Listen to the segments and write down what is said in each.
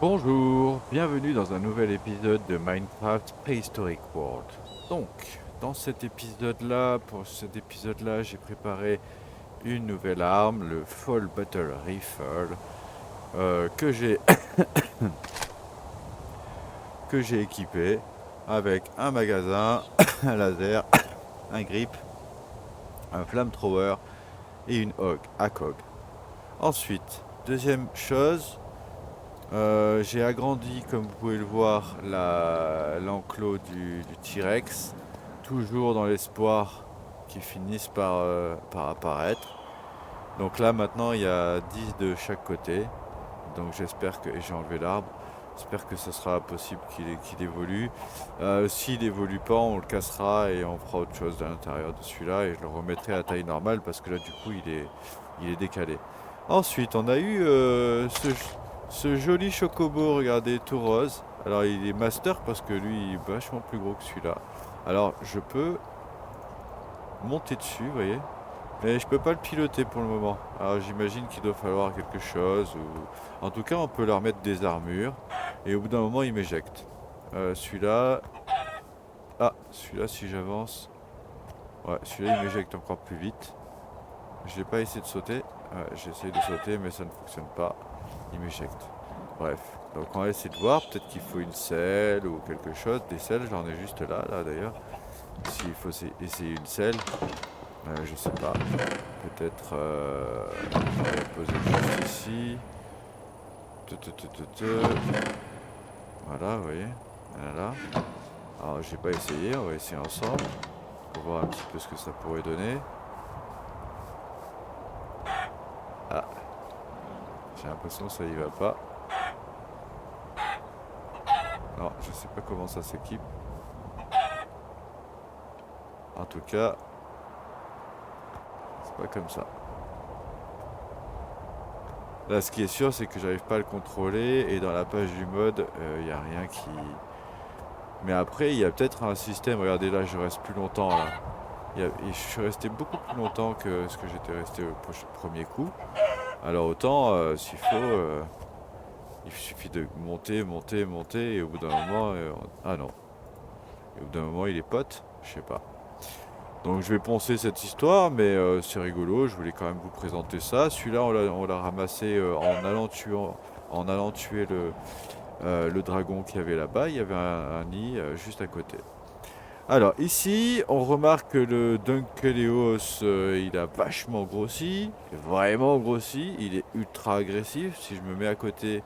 Bonjour, bienvenue dans un nouvel épisode de Minecraft Prehistoric World. Donc, dans cet épisode-là, pour cet épisode-là, j'ai préparé une nouvelle arme, le Fall Battle Rifle, que j'ai que j'ai équipé avec un magasin, un laser, un grip, un flamethrower et une ACOG. Ensuite, deuxième chose, j'ai agrandi, comme vous pouvez le voir, l'enclos du T-Rex, toujours dans l'espoir qu'il finisse par apparaître. Donc là maintenant il y a 10 de chaque côté, donc j'espère que, et j'ai enlevé l'arbre, j'espère que ce sera possible qu'il évolue. S'il évolue pas, on le cassera et on fera autre chose à l'intérieur de celui-là et je le remettrai à taille normale parce que là du coup il est décalé. Ensuite, on a eu ce joli chocobo, regardez, tout rose. Alors, il est master parce que lui, il est vachement plus gros que celui-là. Alors, je peux monter dessus, vous voyez. Mais je peux pas le piloter pour le moment. Alors, j'imagine qu'il doit falloir quelque chose. Ou... En tout cas, on peut leur mettre des armures. Et au bout d'un moment, il m'éjecte. Celui-là... Ah, celui-là, si j'avance... Ouais, celui-là, il m'éjecte encore plus vite. J'ai pas essayé de sauter. Ouais, j'ai essayé de sauter, mais ça ne fonctionne pas. Il m'éjecte. Bref, donc on va essayer de voir. Peut-être qu'il faut une selle ou quelque chose. Des selles, j'en ai juste là d'ailleurs. S'il faut essayer une selle, je sais pas. Peut-être. Je vais poser juste ici. Voilà, vous voyez. Voilà. Alors, j'ai pas essayé. On va essayer ensemble pour voir un petit peu ce que ça pourrait donner. Ah, j'ai l'impression que ça y va pas. Non, je sais pas comment ça s'équipe. En tout cas, c'est pas comme ça. Là, ce qui est sûr, c'est que j'arrive pas à le contrôler et dans la page du mode, il n'y a rien qui... Mais après, il y a peut-être un système. Regardez, là, je reste plus longtemps. Là. Je suis resté beaucoup plus longtemps que ce que j'étais resté au premier coup. Alors autant, s'il faut, il suffit de monter, monter, monter et au bout d'un moment... Ah non. Et au bout d'un moment, il est pote. Je sais pas. Donc je vais poncer cette histoire, mais c'est rigolo, je voulais quand même vous présenter ça. Celui-là, on l'a ramassé en allant tuer le dragon qu'il y avait là-bas. Il y avait un nid juste à côté. Alors ici, on remarque que le Dunkeleos, il a vachement grossi, vraiment grossi. Il est ultra agressif. Si je me mets à côté,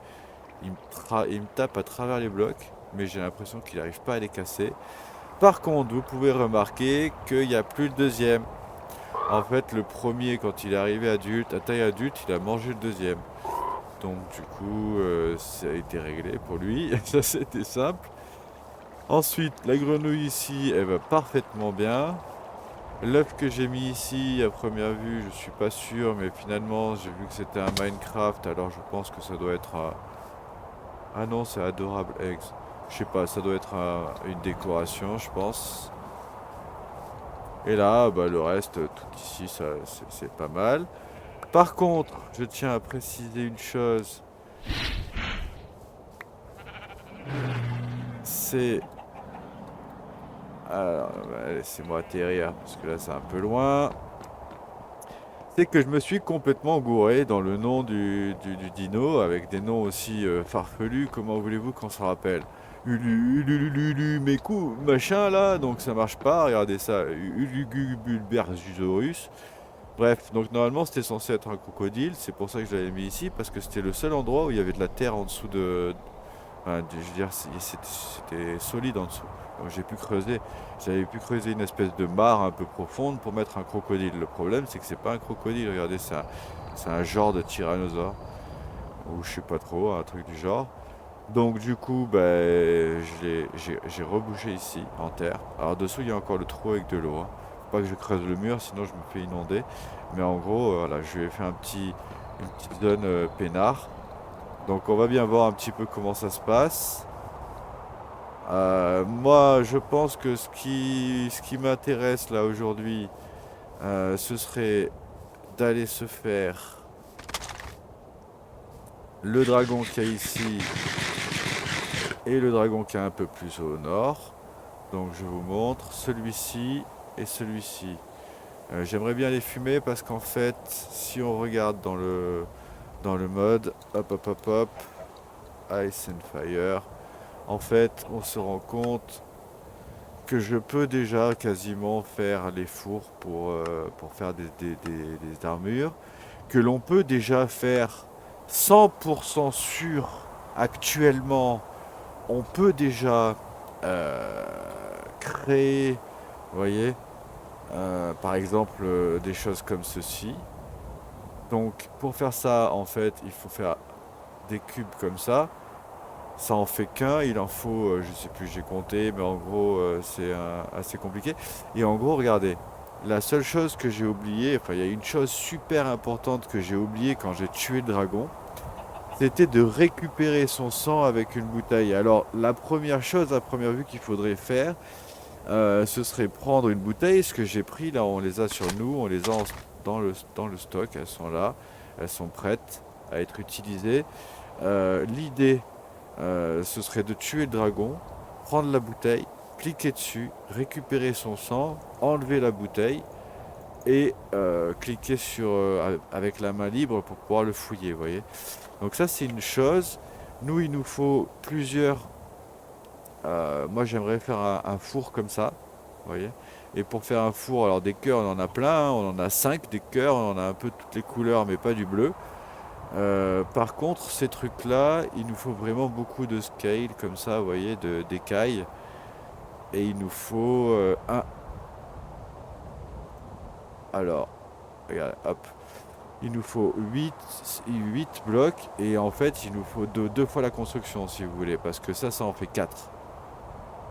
il me tape à travers les blocs, mais j'ai l'impression qu'il n'arrive pas à les casser. Par contre, vous pouvez remarquer qu'il n'y a plus le deuxième. En fait, le premier, quand il est arrivé adulte, à taille adulte, il a mangé le deuxième. Donc, du coup, ça a été réglé pour lui. Ça, c'était simple. Ensuite, la grenouille ici, elle va parfaitement bien. L'œuf que j'ai mis ici, à première vue, je suis pas sûr, mais finalement, j'ai vu que c'était un Minecraft, alors je pense que ça doit être un... Ah non, c'est Adorable Eggs. Je sais pas, ça doit être une décoration, je pense. Et là, bah, le reste, tout ici, c'est pas mal. Par contre, je tiens à préciser une chose. C'est... Alors, bah, laissez-moi atterrir, parce que là, c'est un peu loin. C'est que je me suis complètement gouré dans le nom du dino, avec des noms aussi farfelus. Comment voulez-vous qu'on se rappelle? Ulu, ulu, ulu, ulu, mes coups, machin là, donc ça marche pas. Regardez ça, Ulugubulberzusaurus. Bref, donc normalement c'était censé être un crocodile, c'est pour ça que je l'avais mis ici, parce que c'était le seul endroit où il y avait de la terre en dessous de... Enfin, je veux dire, c'était solide en dessous. Donc j'ai pu creuser, j'avais pu creuser une espèce de mare un peu profonde pour mettre un crocodile. Le problème c'est que c'est pas un crocodile, regardez, c'est un genre de tyrannosaure, ou je sais pas trop, un truc du genre. Donc du coup, ben, j'ai rebouché ici, en terre. Alors dessous, il y a encore le trou avec de l'eau. Hein. Faut pas que je creuse le mur, sinon je me fais inonder. Mais en gros, voilà, je lui ai fait une petite zone peinard. Donc on va bien voir un petit peu comment ça se passe. Moi, je pense que ce qui m'intéresse là aujourd'hui, ce serait d'aller se faire le dragon qu'il y a ici et le dragon qui est un peu plus au nord. Donc je vous montre celui-ci et celui-ci. J'aimerais bien les fumer parce qu'en fait, si on regarde dans le mode, hop hop hop hop, Ice and Fire, en fait, on se rend compte que je peux déjà quasiment faire les fours pour faire des armures, que l'on peut déjà faire 100% sûr actuellement, on peut déjà euh, créer, vous voyez, par exemple des choses comme ceci. Donc pour faire ça, en fait, il faut faire des cubes comme ça. Ça en fait qu'un, il en faut, je sais plus, j'ai compté, mais en gros, c'est assez compliqué. Et en gros, regardez, la seule chose que j'ai oubliée, enfin, il y a une chose super importante que j'ai oubliée quand j'ai tué le dragon, c'était de récupérer son sang avec une bouteille. Alors, la première chose, à première vue, qu'il faudrait faire, ce serait prendre une bouteille, ce que j'ai pris, là, on les a sur nous, on les a dans le stock, elles sont là, elles sont prêtes à être utilisées. L'idée, ce serait de tuer le dragon, prendre la bouteille, cliquer dessus, récupérer son sang, enlever la bouteille et cliquer sur avec la main libre pour pouvoir le fouiller, vous voyez. Donc ça c'est une chose. Nous il nous faut plusieurs. Moi j'aimerais faire un four comme ça, vous voyez. Et pour faire un four, alors des cœurs on en a plein, hein, on en a 5 des cœurs, on en a un peu toutes les couleurs mais pas du bleu. Par contre, ces trucs-là, il nous faut vraiment beaucoup de scale, comme ça, vous voyez, d'écailles. Et il nous faut un. Alors, regarde, hop. Il nous faut 8 blocs. Et en fait, il nous faut deux fois la construction, si vous voulez. Parce que ça en fait 4.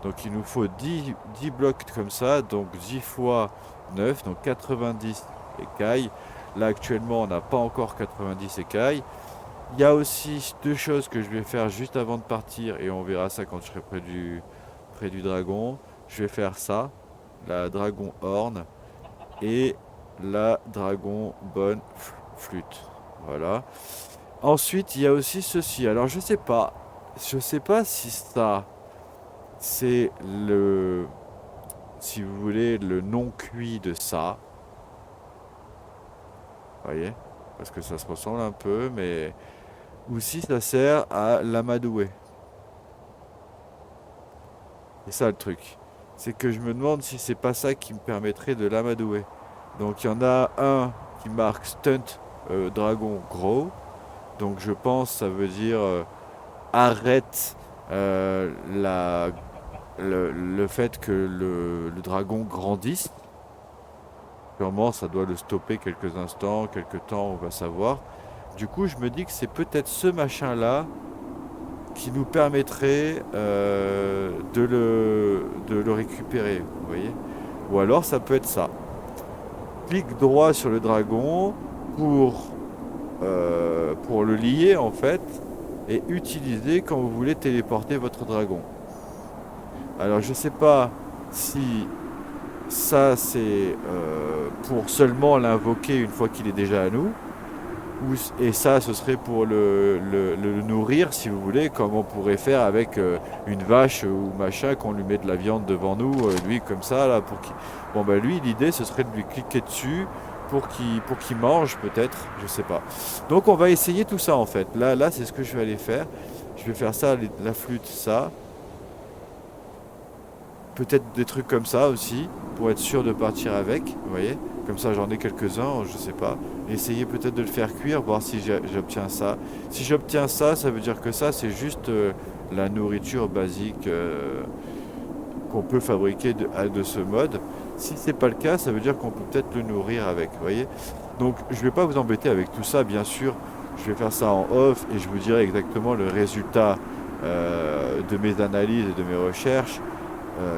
Donc, il nous faut 10 blocs comme ça. Donc, 10 fois 9. Donc, 90 écailles. Là, actuellement, on n'a pas encore 90 écailles. Il y a aussi deux choses que je vais faire juste avant de partir et on verra ça quand je serai près du dragon. Je vais faire ça, la dragon horn et la dragon bonne flûte. Voilà. Ensuite, il y a aussi ceci. Alors je sais pas si ça c'est le, si vous voulez, le non cuit de ça. Vous voyez? Parce que ça se ressemble un peu, mais ou si ça sert à l'amadouer. C'est ça le truc. C'est que je me demande si c'est pas ça qui me permettrait de l'amadouer. Donc il y en a un qui marque Stunt Dragon Grow. Donc je pense ça veut dire arrête le fait que le dragon grandisse. Sûrement ça doit le stopper quelques instants, quelques temps, on va savoir. Du coup je me dis que c'est peut-être ce machin là qui nous permettrait de le récupérer, vous voyez. Ou alors ça peut être ça. Clic droit sur le dragon pour le lier en fait et utiliser quand vous voulez téléporter votre dragon. Alors je sais pas si ça c'est pour seulement l'invoquer une fois qu'il est déjà à nous, et ça, ce serait pour le nourrir, si vous voulez, comme on pourrait faire avec une vache ou machin, qu'on lui met de la viande devant nous, lui comme ça, là, pour qu'il... Bon, bah lui, l'idée, ce serait de lui cliquer dessus pour qu'il mange, peut-être, je sais pas. Donc, on va essayer tout ça, en fait. Là, c'est ce que je vais aller faire. Je vais faire ça, la flûte, ça. Peut-être des trucs comme ça aussi, pour être sûr de partir avec, vous voyez. Comme ça, j'en ai quelques-uns, je sais pas. Essayer peut-être de le faire cuire, voir si j'obtiens ça. Si j'obtiens ça, ça veut dire que ça, c'est juste la nourriture basique qu'on peut fabriquer de ce mode. Si c'est pas le cas, ça veut dire qu'on peut peut-être le nourrir avec, vous voyez. Donc, je vais pas vous embêter avec tout ça, bien sûr. Je vais faire ça en off et je vous dirai exactement le résultat de mes analyses et de mes recherches.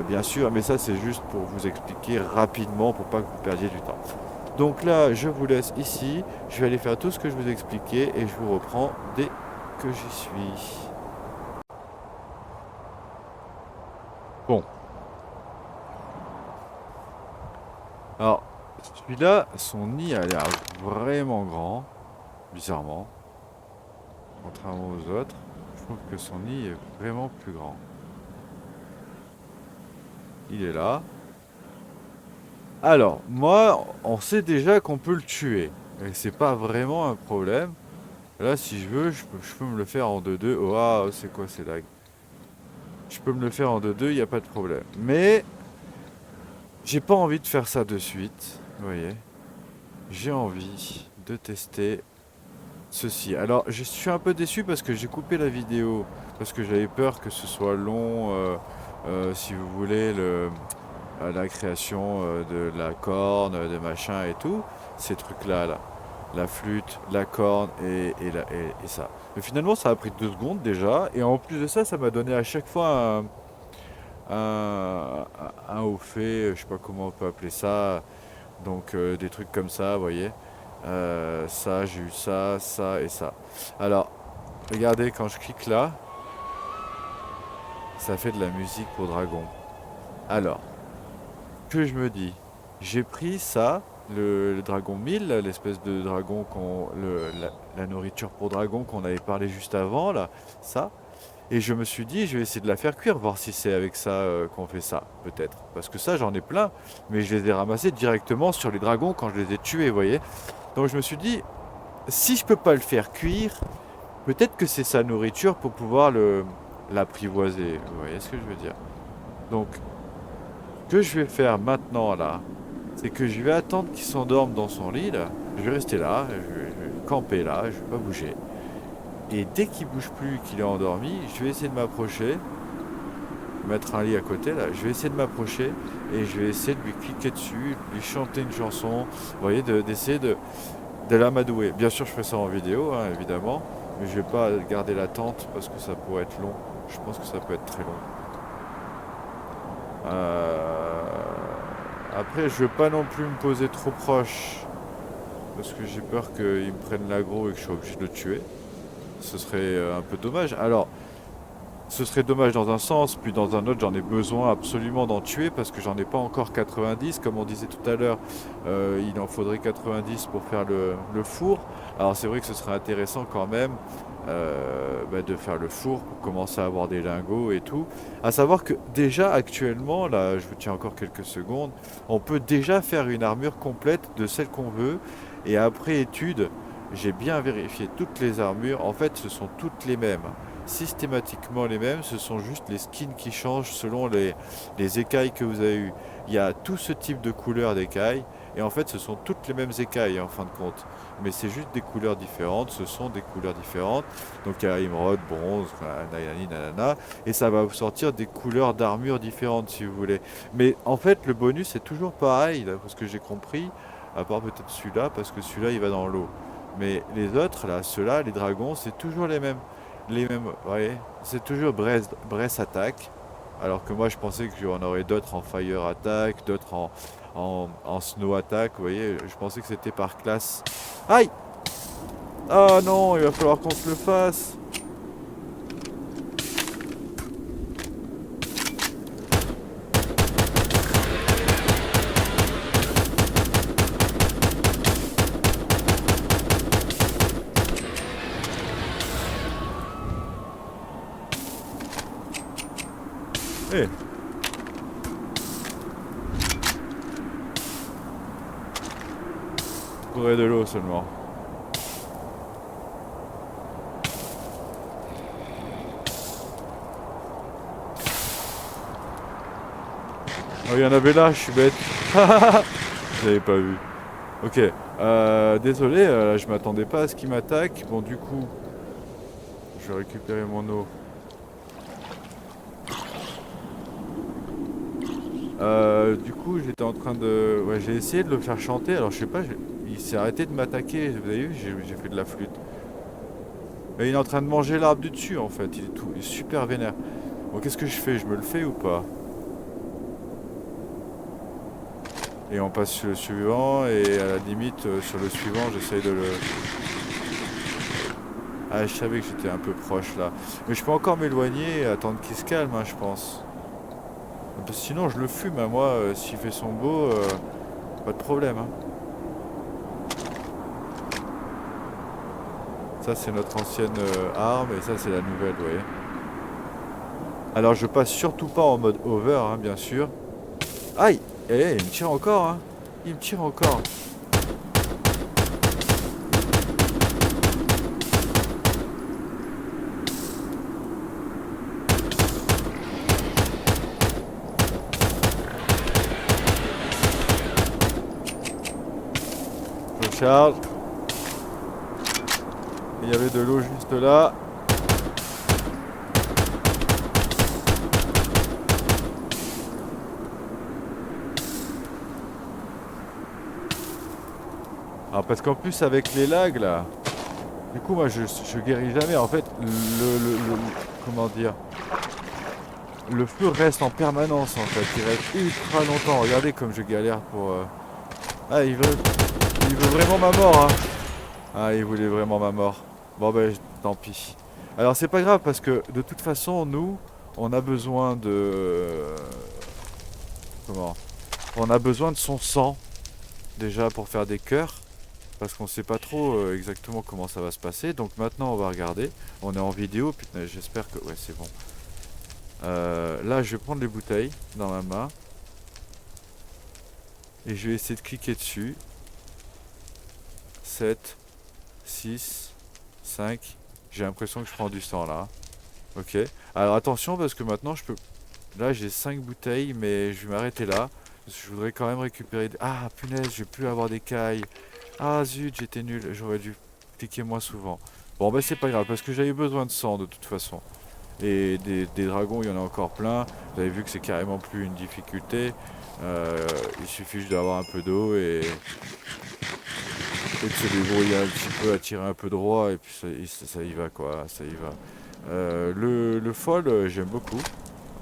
Bien sûr, mais ça c'est juste pour vous expliquer rapidement pour pas que vous perdiez du temps. Donc là, je vous laisse ici. Je vais aller faire tout ce que je vous ai expliqué et je vous reprends dès que j'y suis. Bon. Alors, celui-là, son nid a l'air vraiment grand, bizarrement, contrairement aux autres. trouve que son nid est vraiment plus grand. Il est là. Alors, moi, on sait déjà qu'on peut le tuer. Et c'est pas vraiment un problème. Là, si je veux, je peux me le faire en 2-2. Waouh, c'est quoi ces lags? Je peux me le faire en 2-2, il n'y a pas de problème. Mais, j'ai pas envie de faire ça de suite. Vous voyez? J'ai envie de tester ceci. Alors, je suis un peu déçu parce que j'ai coupé la vidéo. Parce que j'avais peur que ce soit long, si vous voulez, la création de la corne, de machin et tout. Ces trucs-là, là. La flûte, la corne et ça. Mais finalement, ça a pris 2 secondes déjà. Et en plus de ça, ça m'a donné à chaque fois un haut fait, je sais pas comment on peut appeler ça. Donc des trucs comme ça, vous voyez. Ça, j'ai eu ça, ça et ça. Alors, regardez, quand je clique là, ça fait de la musique pour dragon. Alors, que je me dis, j'ai pris ça, le dragon 1000, là, l'espèce de dragon la nourriture pour dragon qu'on avait parlé juste avant, là, ça. Et je me suis dit, je vais essayer de la faire cuire, voir si c'est avec ça qu'on fait ça, peut-être. Parce que ça, j'en ai plein, mais je les ai ramassés directement sur les dragons quand je les ai tués, vous voyez. Donc je me suis dit, si je peux pas le faire cuire, peut-être que c'est sa nourriture pour pouvoir l'apprivoiser. Vous voyez ce que je veux dire? Donc, ce que je vais faire maintenant là, c'est que je vais attendre qu'il s'endorme dans son lit là. Je vais rester là, je vais camper là, je vais pas bouger. Et dès qu'il bouge plus, qu'il est endormi, je vais essayer de m'approcher, mettre un lit à côté là, je vais essayer de m'approcher et je vais essayer de lui cliquer dessus, de lui chanter une chanson, vous voyez, d'essayer de l'amadouer. Bien sûr, je ferai ça en vidéo, hein, évidemment, mais je vais pas garder l'attente parce que ça pourrait être long. Je pense que ça peut être très long. Après, je veux pas non plus me poser trop proche parce que j'ai peur qu'il me prenne l'aggro et que je sois obligé de le tuer. Ce serait un peu dommage. Alors, ce serait dommage dans un sens, puis dans un autre, j'en ai besoin absolument d'en tuer parce que j'en ai pas encore 90. Comme on disait tout à l'heure, il en faudrait 90 pour faire le four. Alors, c'est vrai que ce serait intéressant quand même de faire le four pour commencer à avoir des lingots et tout. À savoir que déjà actuellement, là, je vous tiens encore quelques secondes, on peut déjà faire une armure complète de celle qu'on veut. Et après étude, j'ai bien vérifié toutes les armures. En fait, ce sont toutes les mêmes, systématiquement les mêmes, ce sont juste les skins qui changent selon les écailles que vous avez eues. Il y a tout ce type de couleurs d'écailles, et en fait ce sont toutes les mêmes écailles en fin de compte. Mais c'est juste des couleurs différentes, ce sont des couleurs différentes. Donc il y a émeraude, bronze, nanani, nanana, et ça va vous sortir des couleurs d'armure différentes si vous voulez. Mais en fait le bonus est toujours pareil, parce que j'ai compris, à part peut-être celui-là, parce que celui-là il va dans l'eau. Mais les autres, là, ceux-là, les dragons, c'est toujours les mêmes. Les mêmes, vous voyez, c'est toujours Bress attaque. Alors que moi je pensais qu'il y en aurait d'autres en Fire attack, d'autres en Snow attack, vous voyez, je pensais que c'était par classe. Aïe! Ah non, il va falloir qu'on se le fasse. Eh, faudrait de l'eau seulement. Oh, il y en avait là, je suis bête. J'avais pas vu. Ok, désolé, je m'attendais pas à ce qu'il m'attaque. Bon, du coup, je vais récupérer mon eau. Du coup, j'étais en train de... Ouais, j'ai essayé de le faire chanter, alors je sais pas, il s'est arrêté de m'attaquer, vous avez vu, j'ai fait de la flûte. Et il est en train de manger l'arbre du dessus, en fait, il est super vénère. Bon, qu'est-ce que je fais? Je me le fais ou pas? Et on passe sur le suivant, et à la limite, sur le suivant, j'essaye de le... Ah, je savais que j'étais un peu proche, là. Mais je peux encore m'éloigner et attendre qu'il se calme, hein, je pense. Parce que sinon, je le fume, hein, moi, s'il fait son beau, pas de problème, hein. Ça c'est notre ancienne arme et ça c'est la nouvelle, vous voyez. Alors je passe surtout pas en mode over, hein, bien sûr. Aïe! Eh, il me tire encore, hein. Il me tire encore. Je charge. Il y avait de l'eau juste là. Alors parce qu'en plus avec les lags là, du coup moi je guéris jamais. En fait comment dire, le feu reste en permanence en fait. Il reste ultra longtemps. Regardez comme je galère pour... Ah il veut vraiment ma mort hein. Ah il voulait vraiment ma mort. Bon ben tant pis. Alors c'est pas grave parce que de toute façon nous on a besoin de... Comment? On a besoin de son sang déjà pour faire des cœurs. Parce qu'on sait pas trop exactement comment ça va se passer. Donc maintenant on va regarder. On est en vidéo, putain j'espère que... Ouais c'est bon. Là je vais prendre les bouteilles dans ma main. Et je vais essayer de cliquer dessus. 7, 6, 5. J'ai l'impression que je prends du sang là. Ok. Alors attention parce que maintenant je peux... Là j'ai 5 bouteilles mais je vais m'arrêter là. Parce que je voudrais quand même récupérer... Ah punaise, je vais plus avoir d'écailles. Ah zut, j'étais nul, j'aurais dû cliquer moins souvent. Bon bah c'est pas grave, parce que j'avais besoin de sang de toute façon. Et des dragons, il y en a encore plein. Vous avez vu que c'est carrément plus une difficulté. Il suffit juste d'avoir un peu d'eau et de se débrouiller un petit peu, à tirer un peu droit, et puis ça y va quoi, ça y va. Le folle, j'aime beaucoup.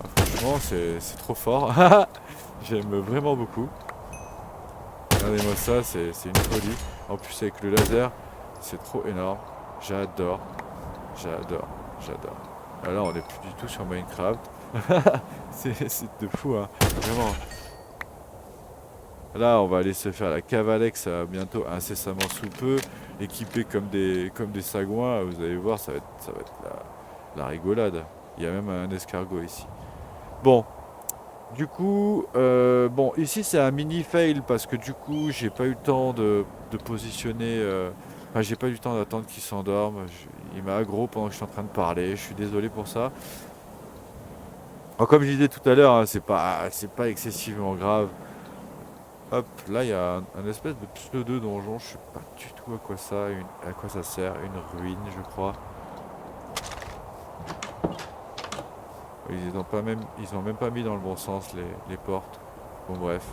Ah, franchement, c'est trop fort. J'aime vraiment beaucoup. Regardez-moi ça, c'est une folie. En plus avec le laser, c'est trop énorme. J'adore. J'adore. J'adore. Là on est plus du tout sur Minecraft. c'est de fou hein. Vraiment. Là on va aller se faire la Cavalex bientôt incessamment sous peu. Équipé comme des sagouins. Vous allez voir ça va être la rigolade. Il y a même un escargot ici. Bon. Du coup, bon, ici c'est un mini fail parce que du coup, j'ai pas eu le temps de positionner. Enfin, j'ai pas eu le temps d'attendre qu'il s'endorme. Il m'a aggro pendant que je suis en train de parler. Je suis désolé pour ça. Alors, comme je disais tout à l'heure, hein, c'est pas excessivement grave. Hop, là il y a un espèce de pseudo donjon. Je sais pas du tout à quoi ça sert. Une ruine, je crois. Ils ont même pas mis dans le bon sens les portes. Bon bref.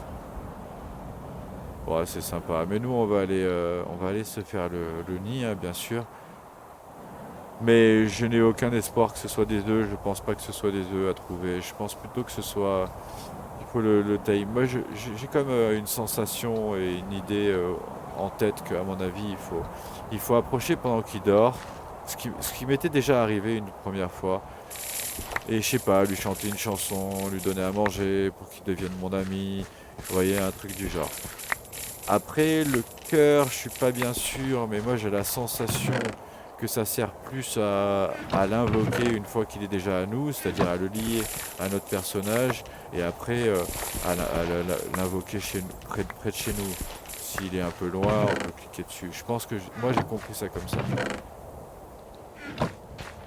Ouais, c'est sympa. Mais nous, on va aller se faire le nid, hein, bien sûr. Mais je n'ai aucun espoir que ce soit des œufs. Je pense pas que ce soit des œufs à trouver. Je pense plutôt que ce soit... Il faut le time. Moi, j'ai comme une sensation et une idée en tête qu'à mon avis, il faut approcher pendant qu'il dort. Ce qui m'était déjà arrivé une première fois. Et je sais pas, lui chanter une chanson, lui donner à manger pour qu'il devienne mon ami. Vous voyez, un truc du genre. Après, le cœur, je suis pas bien sûr, mais moi j'ai la sensation que ça sert plus à l'invoquer une fois qu'il est déjà à nous, c'est-à-dire à le lier à notre personnage, et après à l'invoquer près de chez nous. S'il est un peu loin, on peut cliquer dessus. Je pense que moi j'ai compris ça comme ça.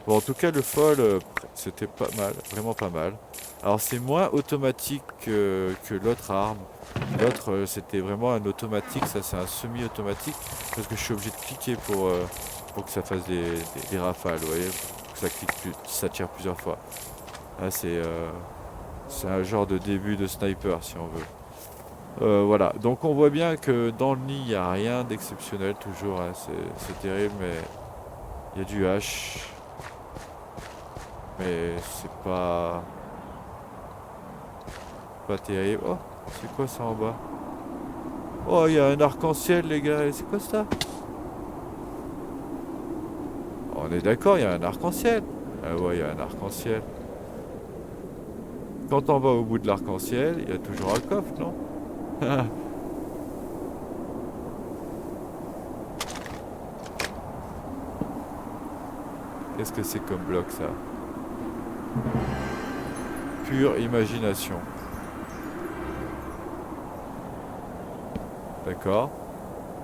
Bon, en tout cas, le folle, c'était pas mal, vraiment pas mal. Alors, c'est moins automatique que l'autre arme. L'autre, c'était vraiment un automatique, ça c'est un semi-automatique, parce que je suis obligé de cliquer pour que ça fasse des rafales, vous voyez, pour que ça tire plusieurs fois. Là, c'est un genre de début de sniper, si on veut. Voilà, donc on voit bien que dans le nid, il n'y a rien d'exceptionnel, toujours, hein. C'est terrible, mais il y a du H. Mais c'est pas terrible. Oh, c'est quoi ça en bas? Oh, il y a un arc-en-ciel, les gars. C'est quoi ça? On est d'accord, il y a un arc-en-ciel. Ah ouais, il y a un arc-en-ciel. Quand on va au bout de l'arc-en-ciel, il y a toujours un coffre, non? Qu'est-ce que c'est comme bloc ça? Pure imagination. D'accord.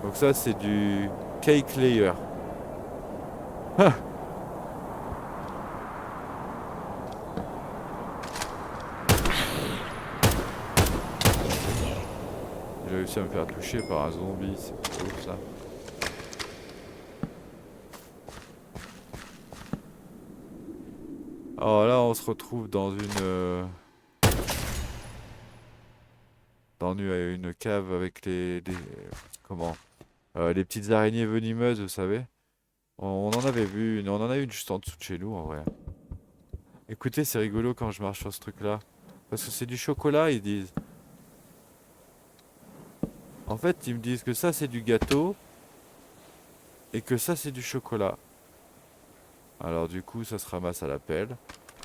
Donc ça c'est du cake layer. Ah, j'ai réussi à me faire toucher par un zombie, c'est cool ça. Alors là on se retrouve dans une cave avec comment les petites araignées venimeuses, vous savez. On en avait vu on en a une juste en dessous de chez nous en vrai. Écoutez, c'est rigolo quand je marche sur ce truc-là. Parce que c'est du chocolat, ils disent. En fait, ils me disent que ça c'est du gâteau et que ça c'est du chocolat. Alors du coup, ça se ramasse à la pelle.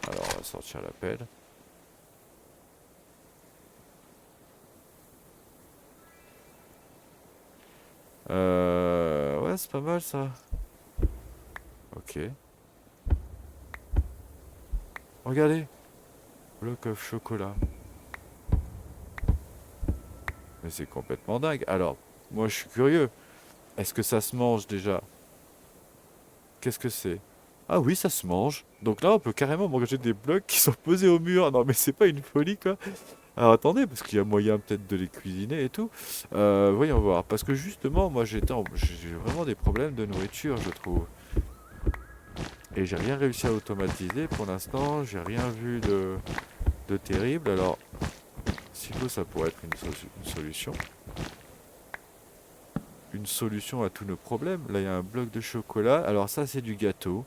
Alors on va sortir la pelle. Ouais, c'est pas mal ça. Ok. Regardez. Bloc of chocolat. Mais c'est complètement dingue. Alors, moi je suis curieux. Est-ce que ça se mange déjà? Qu'est-ce que c'est? Ah oui, ça se mange. Donc là, on peut carrément manger des blocs qui sont posés au mur. Non, mais c'est pas une folie, quoi. Alors attendez, parce qu'il y a moyen peut-être de les cuisiner et tout. Voyons voir. Parce que justement, moi j'ai vraiment des problèmes de nourriture, je trouve. Et j'ai rien réussi à automatiser pour l'instant. J'ai rien vu de terrible. Alors, silo, ça pourrait être une solution. Une solution à tous nos problèmes. Là, il y a un bloc de chocolat. Alors ça, c'est du gâteau.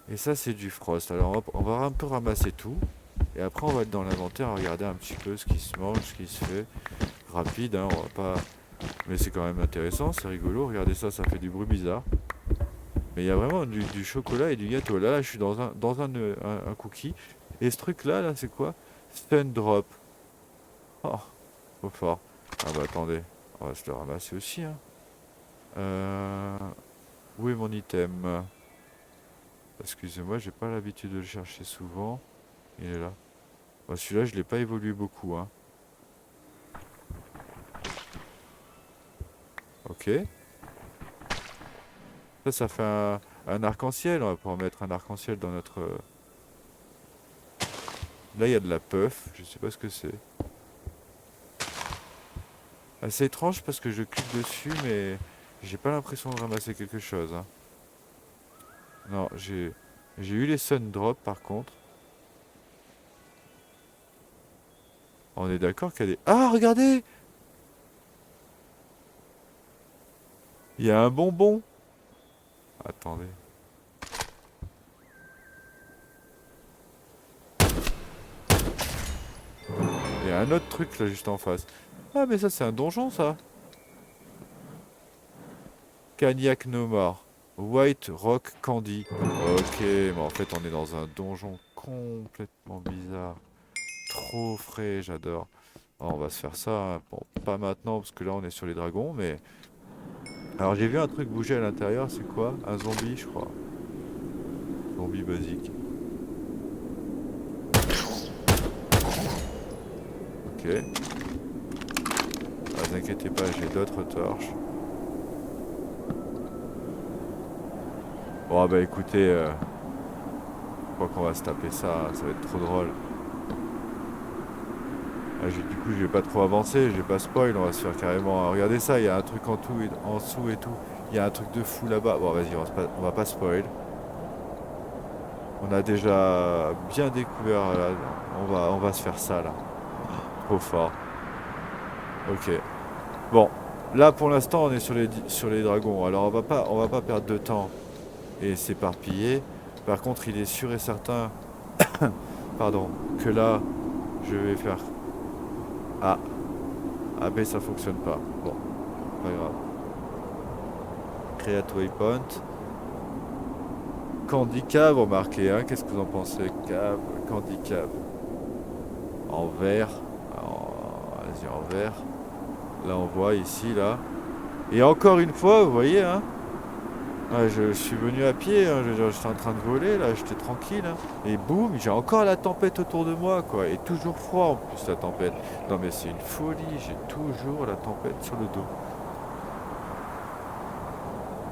Et ça, c'est du frost. Alors, on va un peu ramasser tout. Et après, on va être dans l'inventaire, regarder un petit peu ce qui se mange, ce qui se fait. Rapide, hein, on va pas... Mais c'est quand même intéressant, c'est rigolo. Regardez ça, ça fait du bruit bizarre. Mais il y a vraiment du chocolat et du gâteau. Là, je suis dans un cookie. Et ce truc-là, là, c'est quoi? Stun Drop. Oh, trop fort. Ah bah attendez, on va se le ramasser aussi, hein. Euh... Où est mon item? Excusez-moi, j'ai pas l'habitude de le chercher souvent. Il est là. Bah, celui-là, je l'ai pas évolué beaucoup, hein. Ok. Ça fait un arc-en-ciel. On va pouvoir mettre un arc-en-ciel dans notre... Là, il y a de la puff. Je sais pas ce que c'est. C'est étrange parce que je clique dessus, mais j'ai pas l'impression de ramasser quelque chose, hein. Non, j'ai eu les Sun Drop par contre. On est d'accord qu'il y a des... Ah, regardez! Il y a un bonbon. Attendez. Il y a un autre truc là juste en face. Ah, mais ça, c'est un donjon, ça. Cognac No More. White Rock Candy. Ok, mais en fait, on est dans un donjon complètement bizarre. Trop frais, j'adore. Oh, on va se faire ça, hein. Bon, pas maintenant, parce que là, on est sur les dragons, mais... Alors, j'ai vu un truc bouger à l'intérieur, c'est quoi? Un zombie, je crois. Zombie basique. Ok. Ne vous inquiétez pas, j'ai d'autres torches. Bon, bah écoutez, je crois qu'on va se taper ça, hein, ça va être trop drôle. Ah, du coup, je vais pas trop avancer, je vais pas spoil, on va se faire carrément... Regardez ça, il y a un truc en dessous et tout. Il y a un truc de fou là-bas. Bon, vas-y, on va pas spoil. On a déjà bien découvert, là. On va se faire ça, là. Trop fort. Ok. Bon, là, pour l'instant, on est sur les dragons. Alors, on va pas perdre de temps et s'éparpiller. Par contre, il est sûr et certain, pardon, que là, je vais faire... Ah, ah ben ça fonctionne pas. Bon, pas grave. Create waypoint. Candy cave, remarquez, hein, qu'est-ce que vous en pensez? Cave, candy cave. En vert. Vas-y, en vert. Là, on voit ici, là. Et encore une fois, vous voyez, hein, Ah, je suis venu à pied, hein, je veux dire, j'étais en train de voler, là, j'étais tranquille, hein. Et boum, j'ai encore la tempête autour de moi, quoi. Et toujours froid en plus, la tempête. Non, mais c'est une folie, j'ai toujours la tempête sur le dos.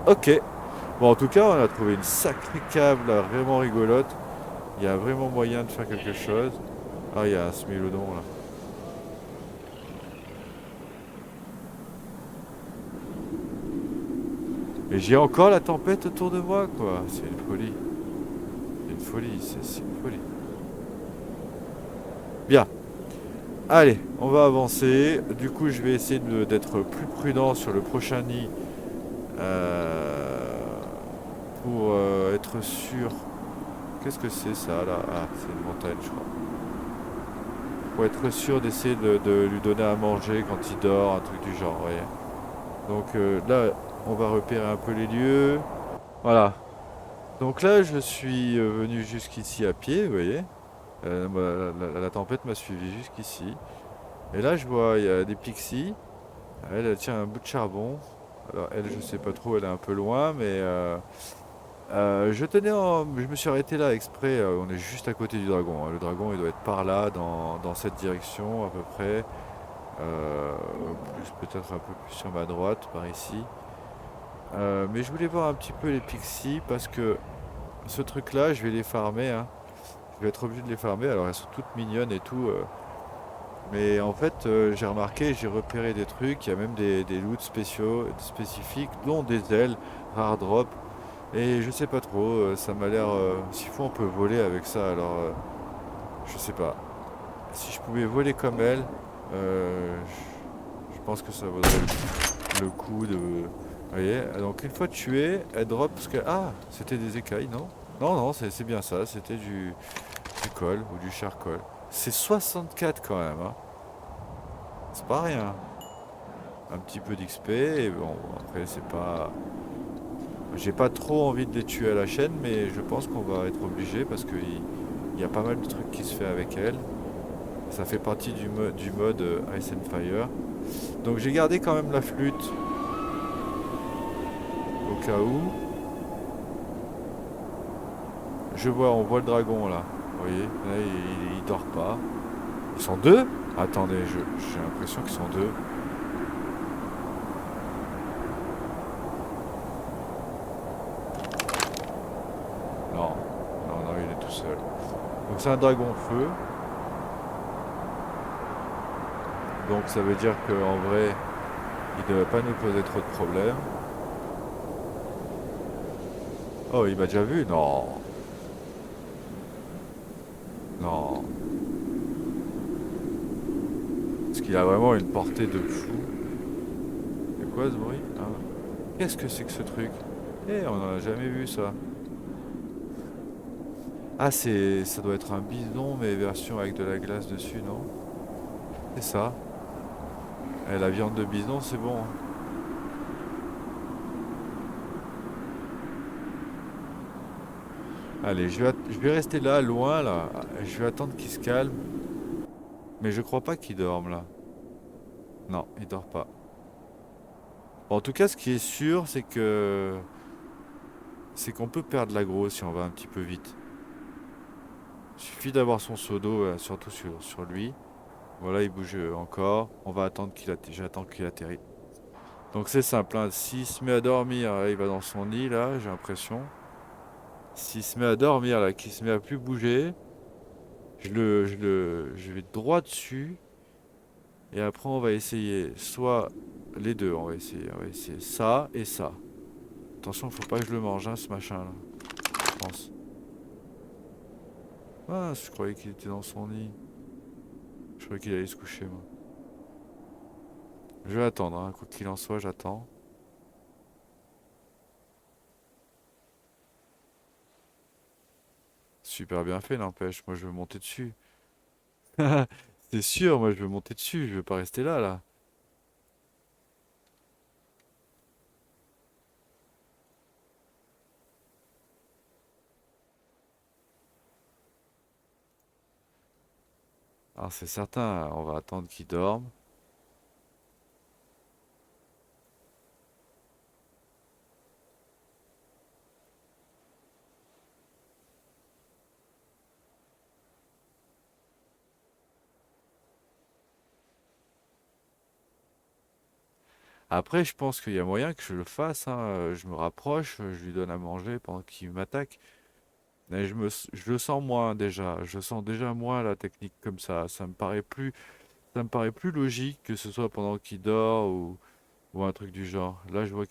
Ok. Bon, en tout cas, on a trouvé une sacrée cave, là, vraiment rigolote. Il y a vraiment moyen de faire quelque chose. Ah, il y a un smilodon, là. Et j'ai encore la tempête autour de moi, quoi. C'est une folie. C'est une folie, c'est une folie. Bien. Allez, on va avancer. Du coup, je vais essayer d'être plus prudent sur le prochain nid euh, pour être sûr. Qu'est-ce que c'est ça là? Ah, c'est une montagne, je crois. Pour être sûr d'essayer de lui donner à manger quand il dort, un truc du genre, vous voyez. Donc là, on va repérer un peu les lieux. Voilà. Donc là, je suis venu jusqu'ici à pied, vous voyez. La tempête m'a suivi jusqu'ici. Et là, je vois, il y a des pixies. Elle tient un bout de charbon. Alors elle, je sais pas trop, elle est un peu loin, mais je me suis arrêté là exprès. On est juste à côté du dragon, hein. Le dragon, il doit être par là, dans cette direction à peu près. Plus peut-être un peu plus sur ma droite, par ici. Mais je voulais voir un petit peu les pixies parce que ce truc-là, je vais les farmer, hein. Je vais être obligé de les farmer. Alors elles sont toutes mignonnes et tout. Mais en fait, j'ai remarqué, j'ai repéré des trucs. Il y a même des loots spéciaux, spécifiques, dont des ailes, rare drop. Et je sais pas trop, ça m'a l'air. S'il faut, on peut voler avec ça. Alors, je sais pas. Si je pouvais voler comme elle, je pense que ça vaudrait le coup de. Vous voyez, donc une fois tuée, elle drop parce que. Ah, c'était des écailles, non? Non, non, c'est bien ça, c'était du col ou du charcoal. C'est 64 quand même, hein. C'est pas rien. Un petit peu d'XP, et bon, après, c'est pas. J'ai pas trop envie de les tuer à la chaîne, mais je pense qu'on va être obligé parce qu'il y a pas mal de trucs qui se fait avec elle. Ça fait partie du mode Ice and Fire. Donc j'ai gardé quand même la flûte au cas où. On voit le dragon là. Vous voyez, là il dort pas. Ils sont deux? Attendez, j'ai l'impression qu'ils sont deux. Non, non, non, il est tout seul. Donc c'est un dragon feu. Donc ça veut dire qu'en vrai, il ne devrait pas nous poser trop de problèmes. Oh, il m'a déjà vu? Non, non. Parce qu'il a vraiment une portée de fou. C'est quoi ce bruit? Ah. Qu'est-ce que c'est que ce truc? Eh, on n'en a jamais vu ça. Ah, ça doit être un bison, mais version avec de la glace dessus, non? C'est ça. Eh, la viande de bison, c'est bon, hein. Allez, je vais rester là, loin, là. Je vais attendre qu'il se calme. Mais je crois pas qu'il dorme, là. Non, il dort pas. Bon, en tout cas, ce qui est sûr, c'est qu'on peut perdre l'aggro si on va un petit peu vite. Il suffit d'avoir son seau d'eau, surtout sur lui. Voilà, il bouge encore. On va attendre j'attends qu'il atterrit. Donc c'est simple, hein. S'il se met à dormir, il va dans son nid, là, j'ai l'impression. S'il se met à dormir, là, qu'il se met à plus bouger, je vais droit dessus. Et après, on va essayer soit les deux, on va essayer ça et ça. Attention, faut pas que je le mange, hein, ce machin-là, je pense. Ah, je croyais qu'il était dans son nid. Je croyais qu'il allait se coucher, moi. Je vais attendre, hein, quoi qu'il en soit, j'attends. Super bien fait, n'empêche. Moi, je veux monter dessus. C'est sûr, moi, je veux monter dessus. Je veux pas rester là, là. Alors, c'est certain, on va attendre qu'il dorme. Après, je pense qu'il y a moyen que je le fasse, hein. Je me rapproche, je lui donne à manger pendant qu'il m'attaque. Mais je le sens moins déjà. Je sens déjà moins la technique comme ça. Ça me paraît plus logique que ce soit pendant qu'il dort ou un truc du genre. Là, je vois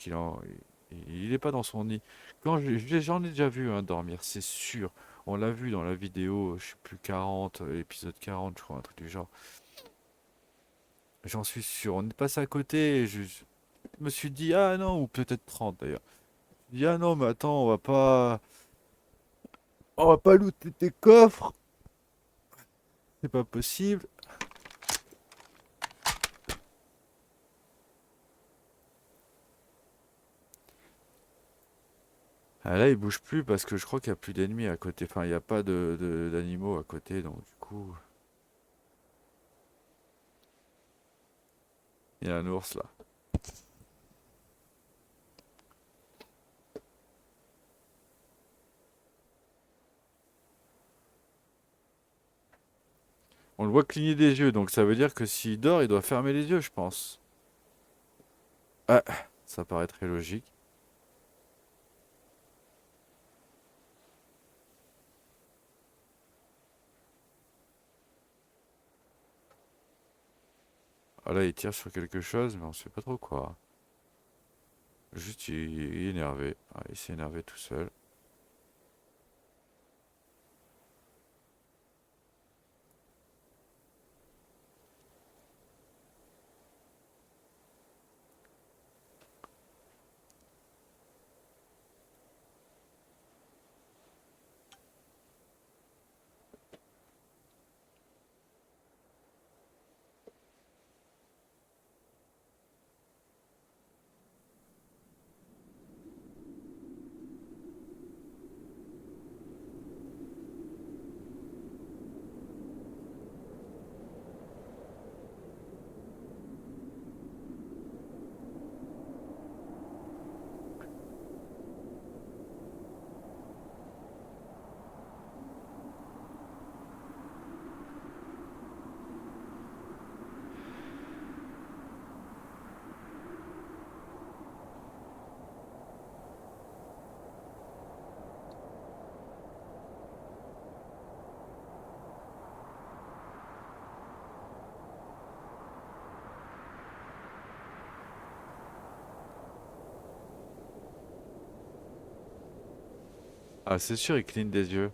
il est pas dans son nid. J'en ai déjà vu un dormir, c'est sûr. On l'a vu dans la vidéo, je sais plus 40, épisode 40, je crois, un truc du genre. J'en suis sûr. On est passé à côté et je me suis dit, ah non, ou peut-être 30 d'ailleurs. Je me dis, ah non, mais attends, on va pas looter tes coffres. C'est pas possible. Ah, là, il bouge plus parce que je crois qu'il y a plus d'ennemis à côté. Enfin, il n'y a pas d'animaux à côté, donc du coup, il y a un ours là. On le voit cligner des yeux, donc ça veut dire que s'il dort, il doit fermer les yeux, je pense. Ah, ça paraît très logique. Ah là, il tire sur quelque chose, mais on sait pas trop quoi. Juste, il est énervé. Ah, il s'est énervé tout seul. Ah, c'est sûr, il cligne des yeux.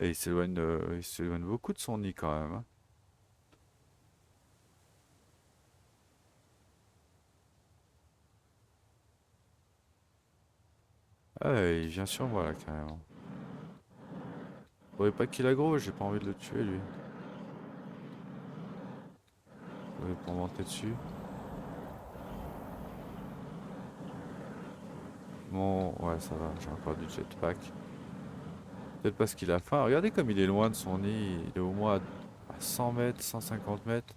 Et il s'éloigne beaucoup de son nid quand même, hein. Ah, il vient sur moi là, carrément. Faudrait pas qu'il aggro, j'ai pas envie de le tuer lui. Pour monter dessus. Bon, ouais, ça va, j'ai encore du jetpack. Peut-être parce qu'il a faim. Regardez comme il est loin de son nid. Il est au moins à 100 mètres, 150 mètres.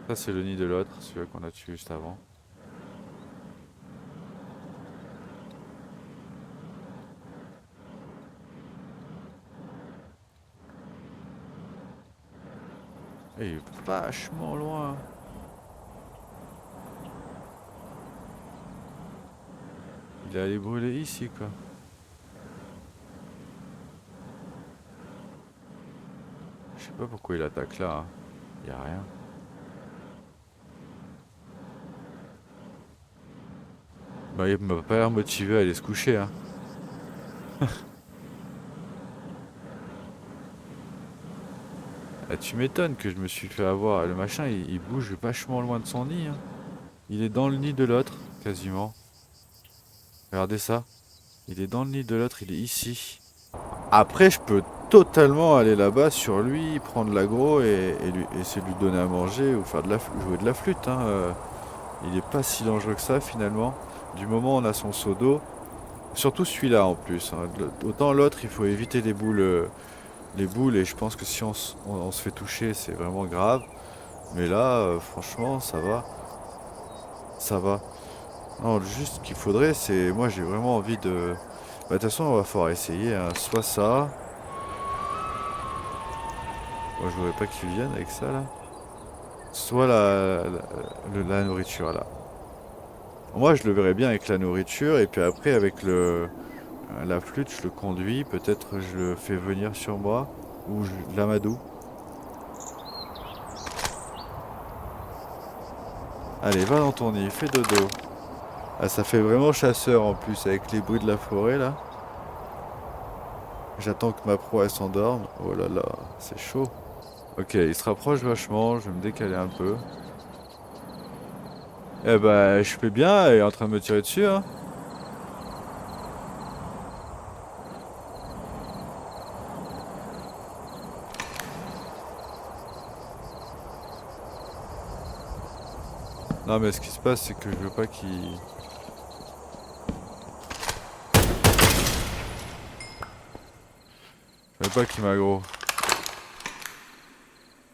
Ça, c'est le nid de l'autre, celui qu'on a tué juste avant. Et il est vachement loin. Il est allé brûler ici, quoi. Je sais pas pourquoi il attaque là, hein. Y a rien. Bah, il m'a pas l'air motivé à aller se coucher, hein. Ah, tu m'étonnes que je me suis fait avoir. Le machin, il bouge vachement loin de son nid, hein. Il est dans le nid de l'autre, quasiment. Regardez ça. Il est dans le nid de l'autre, il est ici. Après, je peux totalement aller là-bas sur lui, prendre l'agro et essayer de lui donner à manger ou faire jouer de la flûte, hein. Il est pas si dangereux que ça finalement. Du moment où on a son seau d'eau, surtout celui-là en plus, hein. Autant l'autre, il faut éviter les boules et je pense que si on se fait toucher, c'est vraiment grave. Mais là, franchement, ça va, ça va. Non, juste ce qu'il faudrait, c'est, moi j'ai vraiment envie de. Bah, de toute façon, on va falloir essayer, hein. Soit ça. Moi, je voudrais pas qu'ils viennent avec ça là. Soit la nourriture là. Moi, je le verrais bien avec la nourriture et puis après avec la flûte, je le conduis. Peut-être je le fais venir sur moi ou je l'amadou. Allez, va dans ton nid, fais dodo. Ah, ça fait vraiment chasseur en plus avec les bruits de la forêt là. J'attends que ma proie elle s'endorme. Oh là là, c'est chaud. Ok, il se rapproche vachement, je vais me décaler un peu. Eh ben, je fais bien, il est en train de me tirer dessus, hein. Non mais ce qui se passe, c'est que je veux pas qu'il... Je veux pas qu'il m'aggro.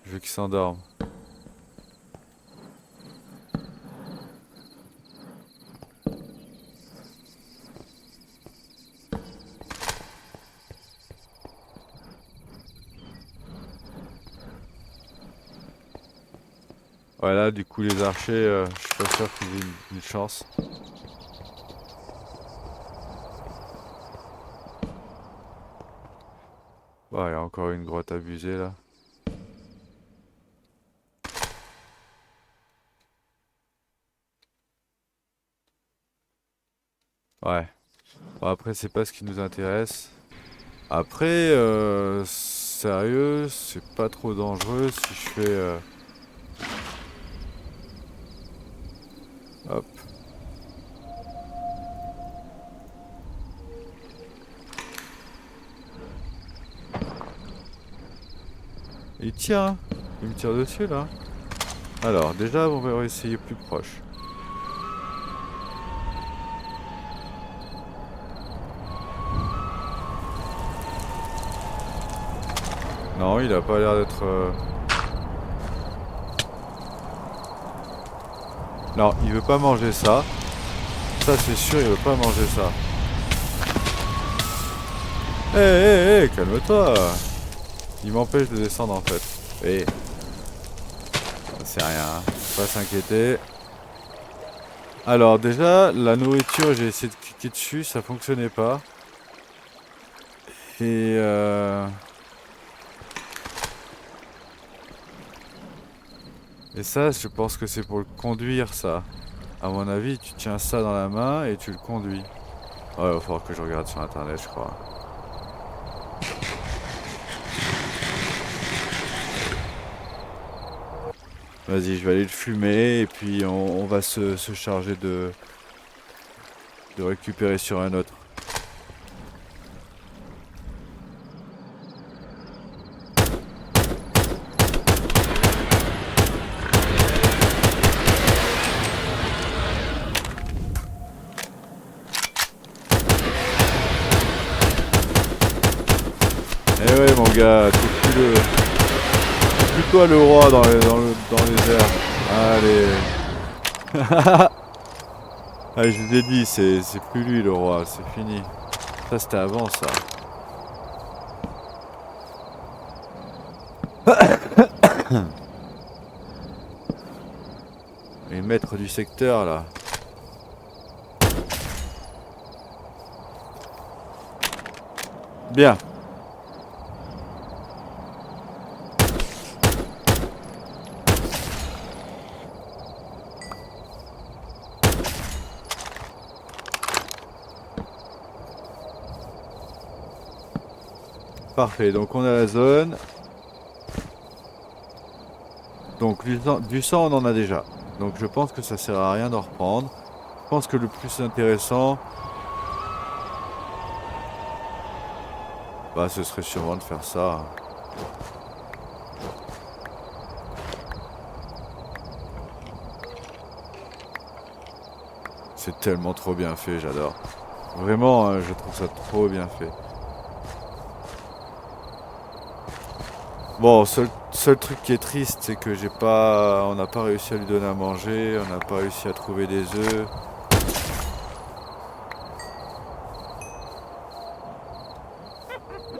Je veux qu'il s'endorme. Voilà, du coup les archers, je suis pas sûr qu'ils aient une chance. Ouais, il y a encore une grotte abusée là. Ouais. Bon, après, c'est pas ce qui nous intéresse. Après, sérieux, c'est pas trop dangereux si je fais... hop. Il tire, hein. Il me tire dessus là. Alors, déjà, on va essayer plus proche. Non, il a pas l'air d'être... Non, il veut pas manger ça. Ça, c'est sûr, il veut pas manger ça. Hé, hé, hé, calme-toi. Il m'empêche de descendre en fait. Et c'est rien, hein. Faut pas s'inquiéter. Alors déjà, la nourriture, j'ai essayé de cliquer dessus, ça fonctionnait pas. Et et ça, je pense que c'est pour le conduire, ça. À mon avis, tu tiens ça dans la main et tu le conduis. Ouais, il va falloir que je regarde sur internet, je crois. Vas-y, je vais aller le fumer et puis on va se charger de récupérer sur un autre. Eh ouais, mon gars, t'es plus toi le roi dans les airs. Allez. Ah, je vous ai dit, c'est plus lui le roi, c'est fini. Ça, c'était avant, ça. Les maîtres du secteur, là. Bien. Parfait, donc on a la zone. Donc du sang, on en a déjà. Donc je pense que ça sert à rien d'en reprendre. Je pense que le plus intéressant... Bah ce serait sûrement de faire ça, hein. C'est tellement trop bien fait, j'adore. Vraiment, hein, je trouve ça trop bien fait. Bon, seul truc qui est triste, c'est que on n'a pas réussi à lui donner à manger, on n'a pas réussi à trouver des œufs.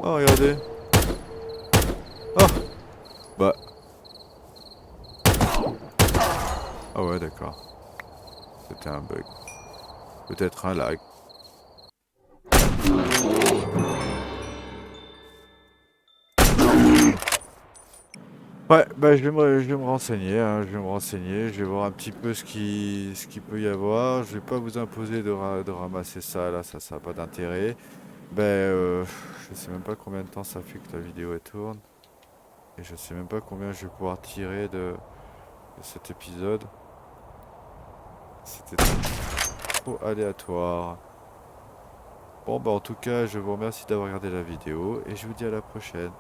Oh, regardez. Oh, bah, ah ouais, d'accord. C'était un bug. Peut-être un lag. Ouais, bah je vais me renseigner, hein, je vais me renseigner, je vais voir un petit peu ce qu'il peut y avoir. Je vais pas vous imposer de ramasser ça là, ça n'a pas d'intérêt. Je sais même pas combien de temps ça fait que la vidéo elle tourne. Et je sais même pas combien je vais pouvoir tirer de cet épisode. C'était trop aléatoire. Bon bah en tout cas, je vous remercie d'avoir regardé la vidéo et je vous dis à la prochaine.